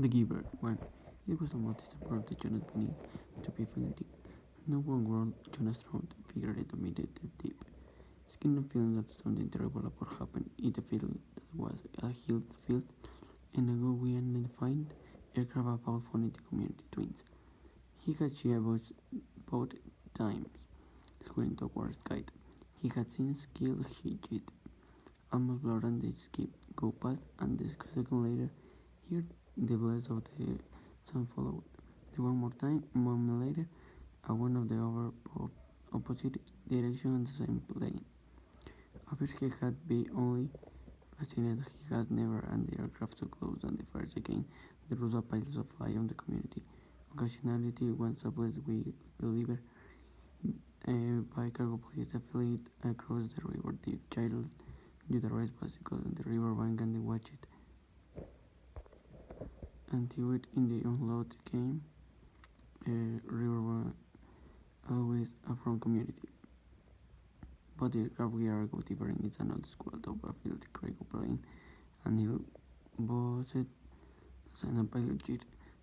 The giver, one. It was almost December of the Jonas beginning to be fleeting. No one world Jonas throat figured it immediately deep. Skin and feeling that something terrible about happened in the field that was a hill field and ago we unidentified aircraft about finding the community twins. He had she avoided both times, scurrying towards Kite. He had since killed he cheat. Almost blood and the skip go past and the second later here the blast of the sun followed. The one more time, a moment later, a one of the other opposite direction on the same plane. At first he had been only fascinated he has never and the aircraft so close and the fires again the Russian pilots of fly on the community. Occasionality once a place we deliver by cargo police affiliate across the river the child do the rest bicycle on the river bank and they watch it until it in the unload game river always a from community. But the aircraft we are go different is another squad of a field Craig plane and he'll boss it sign a pilot jet.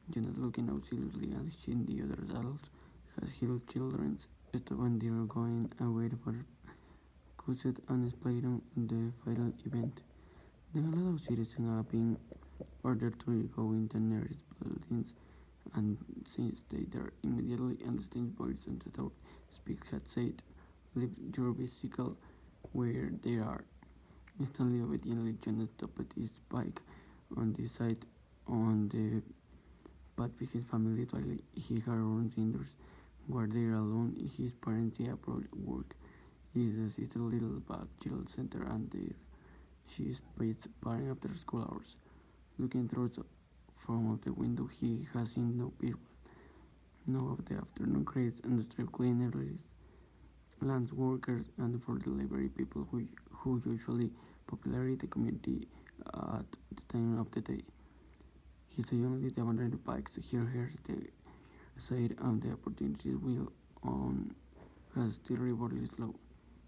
Jonas looking out seriously and seeing the other adults has healed children when they are going away for Cusset and Spyron in the final event. The lot of citizens have been ordered to go in the nearest buildings and since they there immediately understand voice and the third speak had said, leave your vehicle where they are. Instantly obediently Jonas stopped his bike on the side on the but with his family while he had runs indoors were there alone his parents approached work. His sister little back child center and there she spends parent after school hours. Looking through the from of the window he has seen no people. No of the afternoon craze and the street cleaners, lands workers and for delivery people who usually populate the community at the time of the day. He said only the abandoned bikes here here's the side of the opportunity will on has still reported slow.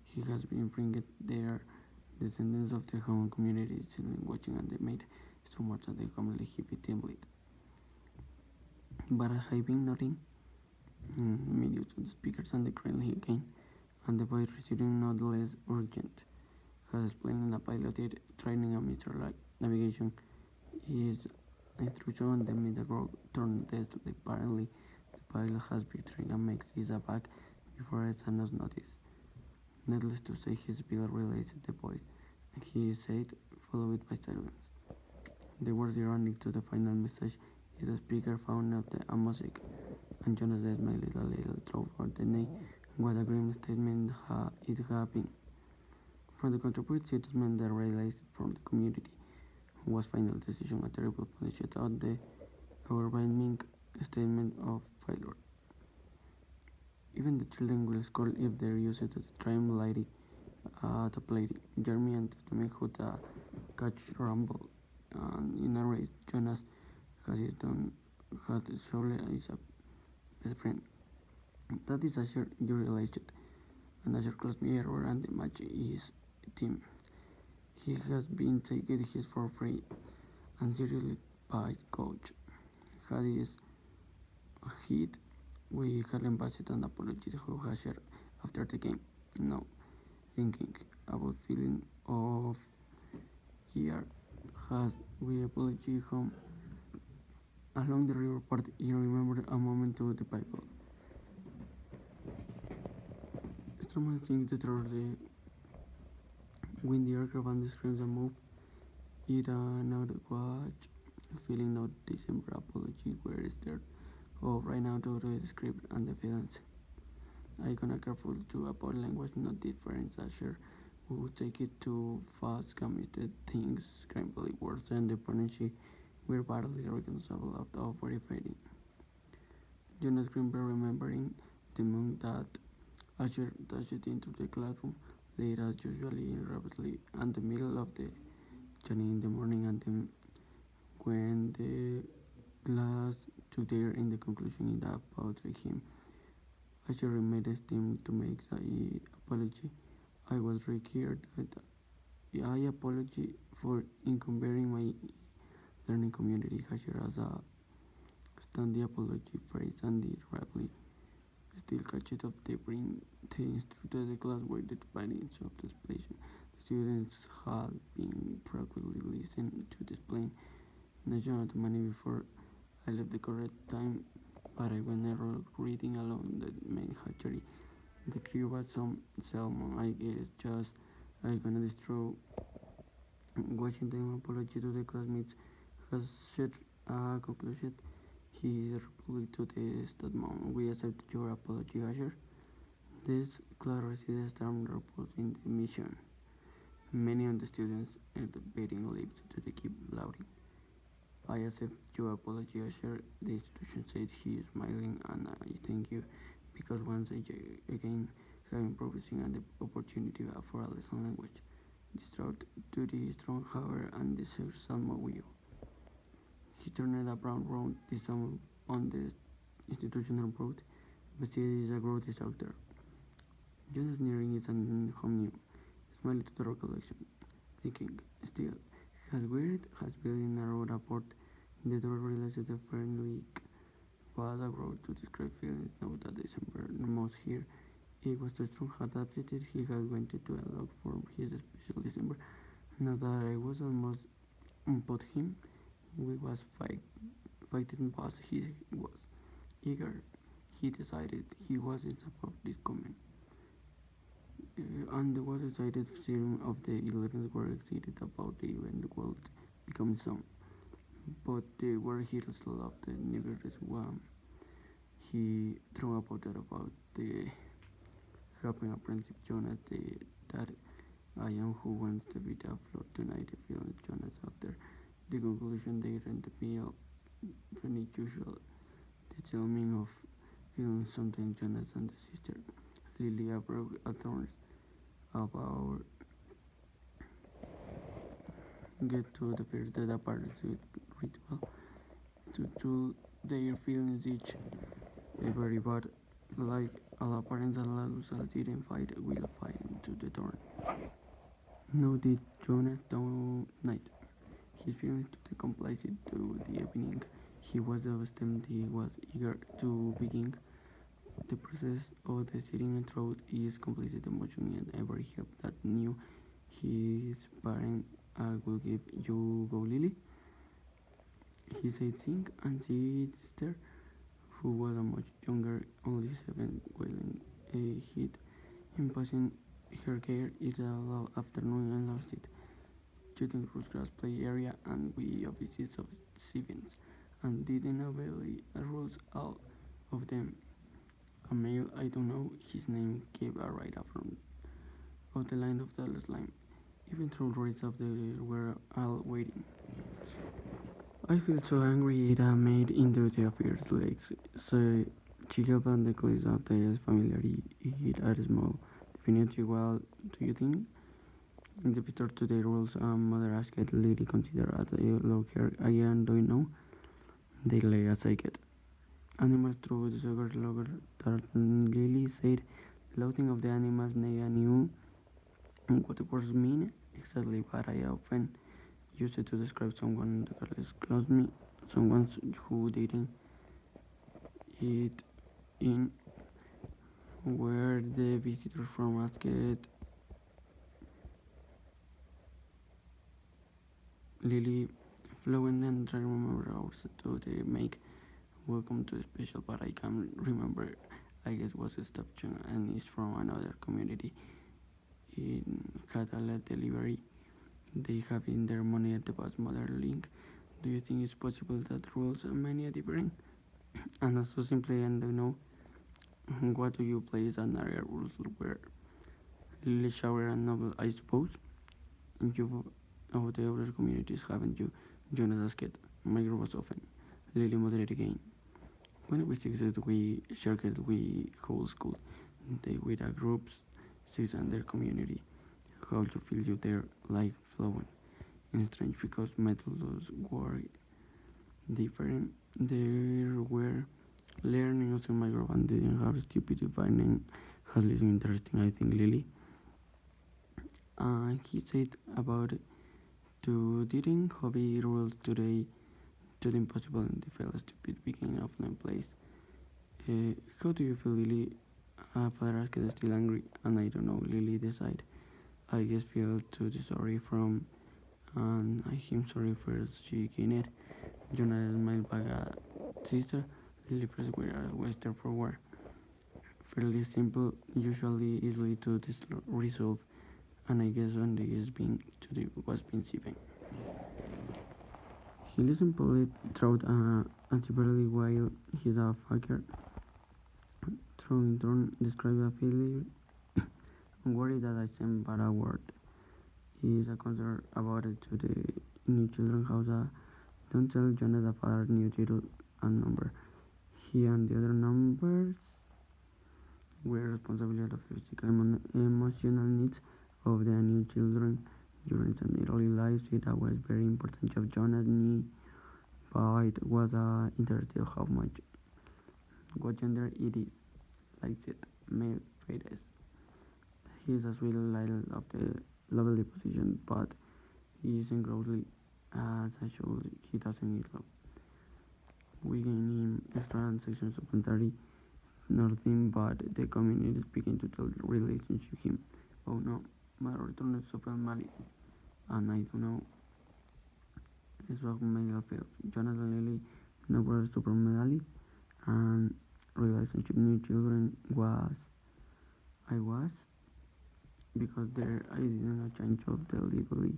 He has been bringing their descendants of the home community still watching and they made much that they commonly hippie team lead. But I have been noting many of the speakers and the currently again and the voice receiving not less urgent. Has explained a piloted training and Mr. Navigation is instruction on the middle turn test apparently the pilot has betrayed and makes his back before it has noticed. Needless to say his bill realized the voice and he said followed by silence. The words ironic to the final message is the speaker found out the music and Jonas smiled a little throughout the night. What a grim statement it had been. From the contributed statement that realized from the community was final decision a terrible punishment on the overwhelming statement of failure. Even the children will score if they use it to trim lady to play Jeremy and Testament who catch rumble and in a race Jonas has his done had surely is a best friend. That is Asher you realized it. And Asher closed me error and the match is team. He has been taking his for free and seriously by coach. Had his hit we had embassy an apology to Asher after the game. No, thinking about feeling of here has we apology home along the river part he remembered a moment to the Bible. Stroman thinks that the when the aircraft and the screams and move it not watch feeling no December apology where is there oh right now to the script and the feelings. I gonna careful to about language not different Asher who take it too fast committed things scrambly words and the pronunciation were badly reconcilable of the verifying. Jonas Greenberg remembering the monk that Asher dashed into the classroom late as usually rapidly and the middle of the journey in the morning and then when the class took there in the conclusion about him. Asher made a steam to make the apology. I was required that I apology for incumbering my learning community has shared as a stand the apology phrase and the rapidly still catches up the brain. The instructor the class waited by the inch of the explanation. The students had been frequently listened to the explain national money before I left the correct time, but I went never reading alone the main hatchery. The crew was some salmon, I guess, just I gonna destroy Washington apology to the classmates has shared a conclusion. He replied to the statement, we accept your apology, Asher. This class received storm reports in the mission. Many of the students ended up beating lips to the keep louding. I accept your apology, Asher. The institution said he is smiling and I thank you because once again having progressing and the opportunity for a lesson language. Distraught to the strong however and the Salmo wheel. He turned around round the sum on the institutional road, but it is a growth disaster. Jonas nearing is an home new, smiling to the recollection, thinking, still, has weird, has built in a road apart. The door realized the friendly was a road to describe feelings now that December most here. It was too strong had updated he had wanted to allow for his special December. Now that I was almost put him, we was fighting but he was eager. He decided he was in support of this comment. And was excited serum of the 11th were excited about the event world becoming some. But they were here still of the nevertheless one. He threw about that about the helping apprentice Jonas that I am who wants to be the floor tonight feeling Jonas after the conclusion they ran the meal when usual the telling of feeling something Jonas and the sister Lilia broke at thorns about get to the first that apart ritual to their feelings each every but like all parents and Lalusa didn't fight will fight into the turn. No did Jonas tonight. His feelings to the complacent to the evening. He was devastated, he was eager to begin. The process of the sitting and throat is completed emotion and every help that knew his parent will give you go Lily. He said sing and his sister who was a much younger, only 7 while hit in passing her care it allowed afternoon and lost it. Shooting Cruz grass play area and we visits of Stevens and didn't avail rules all of them. A male I don't know his name gave a right from of the line of the line. Even though the rest of the were all waiting. I feel so angry it made into the affairs legs. So she helped on the clothes of the family it at small. Definitely well do you think? In the picture to the rules mother asked Lily consider as a low care again do you know? They lay as I get. Animals through the sugar logger that Lily said the loathing of the animals nay I knew what the words mean exactly but I often use it to describe someone that is close me, someone who didn't eat in where the visitors from asked Lily flowing and I remember hours to the make welcome to the special but I can't remember I guess was a stop and is from another community in Catalan delivery. They have in their money at the bus mother link. Do you think it's possible that rules are many are different? And also simply and you know what do you place an area rules where Lily shower and novel I suppose? You of the other communities haven't you? Jonas asked. My group was often. Lily moderate again. When we succeeded we shared we whole school. They with a groups six and their community. How you feel you there like flowing. And strange because methods were different. There were learning also my group and didn't have stupid finding has listened interesting I think Lily. He said about to didn't hobby rules today to the impossible and the feel stupid beginning of no place. How do you feel, Lily? Father asked, still angry, and I don't know. Lily decided. I guess feel too sorry from, and I him sorry first. She gained. Jonah smiled back at sister. Lily first were always there for war. Fairly simple, usually easily to resolve, and I guess when the is being to the was being given. He listened polite throughout antivirally while his fucker through in turn described a feeling and worried that I sent bad a word. He is a concern about it to the new children house. Don't tell Jonah the father new title and number. He and the other numbers were responsible of the physical and emotional needs of the new children during their early lives. It was very important job Jonah knew, but it was interested how much what gender it is. Like it, male fetus. He is a sweet little of the lovely position, but he isn't grossly as a show he doesn't need love. We gain him extra and section supplementary nothing but the community is beginning to tell the relationship him. Oh no, my return is super Mali and I don't know is what mega fail. Jonathan Lily never super medali and relationship new children was I was because there I didn't change of the legally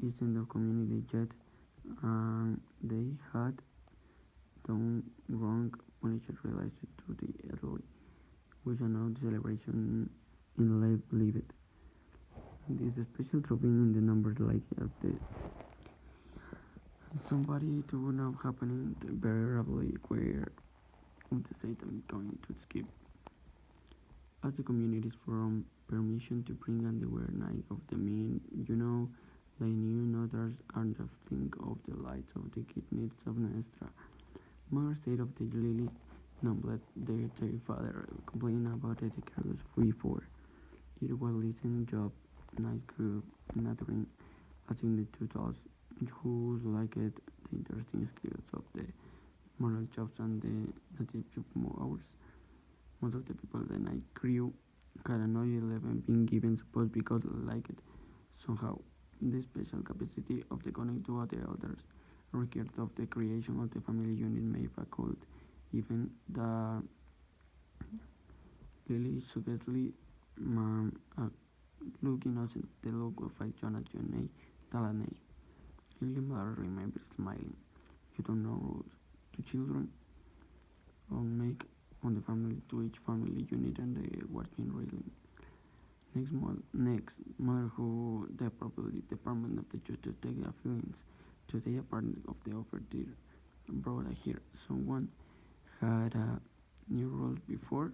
isn't the community yet and they had done wrong punished related to the elderly which are now the celebration in life leave it. This is special dropping in the numbers like of the somebody to now happening very rapidly where the Satan going to skip as the communities from permission to bring on the wear night of the mean they knew others and the think of the lights of the kidneys of Nestra. Mother state of the lily not let their father complain about the careless before. It was listen job night group nattering assigned to those who liked the interesting skills of the moral jobs and the native job hours. Most of the people the night crew had another 11 being given support because like it somehow. The special capacity of the connect to the others required of the creation of the family unit may faculty even the really suggestively look innocent the look of a Jonathan Talanay. Lily mother remembers smiling. You don't know rules. To children or make on the family to each family unit and the working railing. Next mother who the properly department of the church to take their feelings to the apartment of the offer dear brought here. Someone had new rules before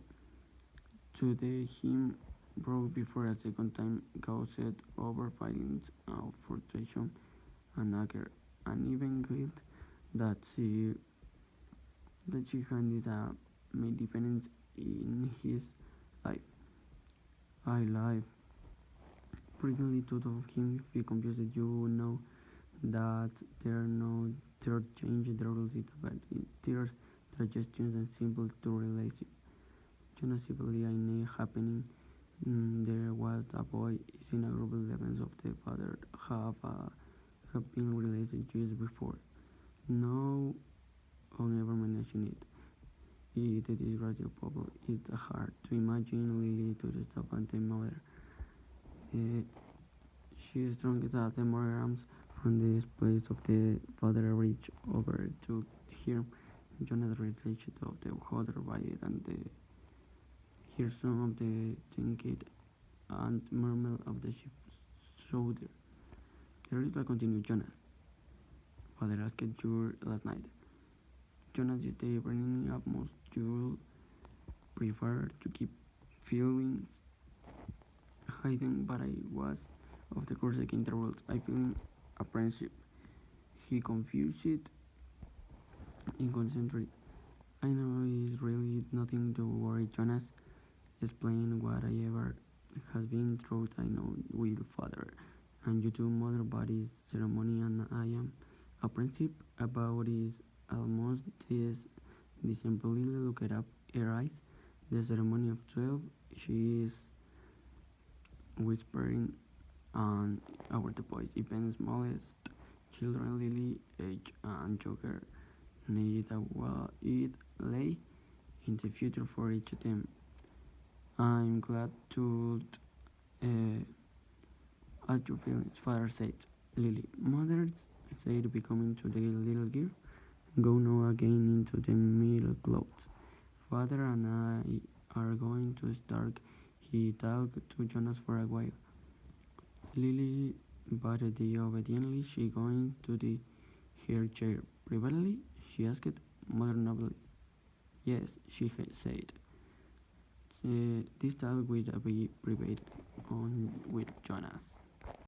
to the him broke before a second time caused over violence of frustration and anger and even guilt that she had made difference in his life. I life frequently thought of him if you confused you know that there are no third change the rules it but there's suggestions and simple to realize it. Noticeably I knew happening there was a boy is in a group of 11 of the father have been released years before. No one ever mentioned it. The disgrace of people. It's hard to imagine Lily to the stop and the mother. Uh, she is strong as the mother arms from the place of the father reach over to hear Jonathan reached of the other by it and the hear some of the trinket and murmur of the ship's shoulder. The ritual continued. Jonas. Father asked you last night. Jonas is the bringing up most you'll prefer to keep feelings hidden, but I was of the course against the rules. I feel apprenticeship. He confused it in concentrate. I know it's really nothing to worry, Jonas. Explain what I ever has been through. I know with father and you two mother bodies ceremony and I am A principle about is almost December. Lily looked up her eyes. The ceremony of 12, she is whispering and our the boys, even smallest children, Lily, age and Joker, need a well it lay in the future for each of them. I'm glad to as your feelings, father said. Lily, mother said becoming to the little girl, go now again into the middle clothes. Father and I are going to start. He talked to Jonas for a while. Lily bowed obediently. She going to the her chair. Privately? She asked, mother nobly. Yes, she said. This talk will be private on with Jonas.